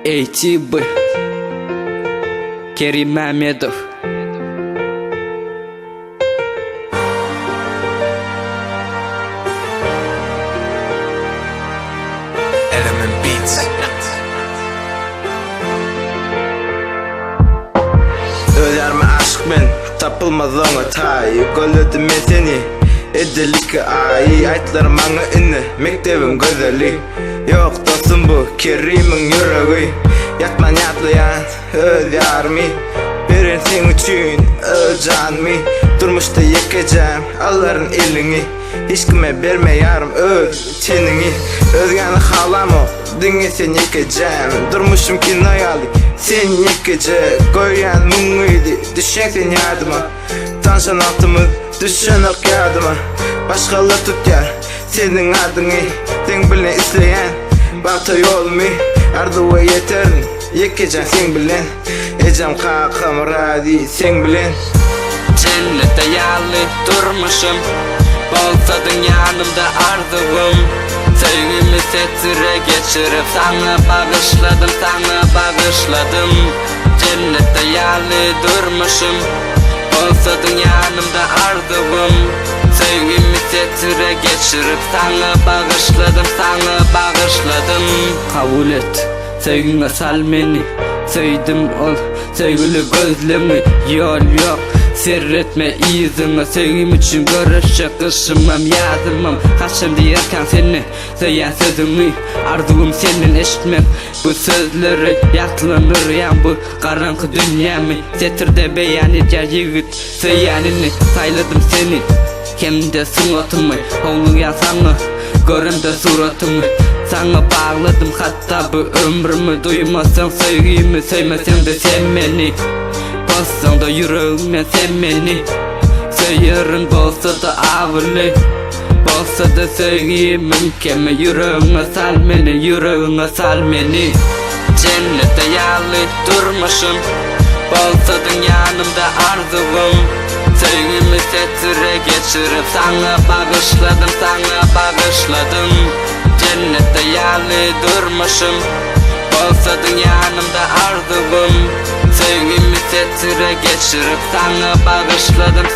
ATB Kerim Mehmetov. Element Beats. Ölerme aşk men tapılmaz ona tay. Gölledim men seni edelik ay. Aytlarım bana inni mektebim güzeli. Yok dostum bu Kerim'in yüreği. Yatman yatlayan öz yarmi. Verin sen üçün öz canmi. Durmuşta yekeceğim Allah'ın elini. Hiç kime verme yarım öz tenini. Özgeni halamo dünya sen yekeceğim. Durmuşum ki noyalı sen yekecek. Koyan munguydu düşen sen yardıma. Tanşan altımız düşen ok yardıma. Başkalar tutar senin adını. Sen bilen isteyen Batı yol mi? Ardı ve yeterin yekeceğim sen bilen. Ecem kakam radi sen bilen. Cennette yallı durmuşum. Bolsadın yanımda ardığım. Sevgimi setire geçirip sana bağışladım. Cennette yallı durmuşum. Bolsadın yanımda ardığım. Sevgimi setire geçirip sana bağışladım. Kabul et, sevgine sal beni. Sevdim ol, sevgili gözlemi. Yol yok, sirretme izini. Sevgim için görüşecek ışımam, yazımam. Kaçım diyerken seni söyleyen sözümü. Arzum senin eşitmek. Bu sözleri yaklanır yan bu karanlık dünyamı. Setirde beyan eder yiğit söyleyenini. Sayladım seni hem de suratımı. Oluyan sana görümde suratımı. Sana bağladım hatta bu ömrümü. Duymasan sevgimi, sevmesen de sen beni. Bassan da yüreğime sen beni. Söylerin bolsa da ağırlı. Bolsa da sevgimin kemi. Yüreğine sal beni. Cennette yallı durmuşum. Bolsadın yanımda arzum. Sevgimi setire geçirip sana bağışladım. Cennette yallı durmuşum. Bolsadın yanımda arzum. Sevgimi setire geçirip sana bağışladım.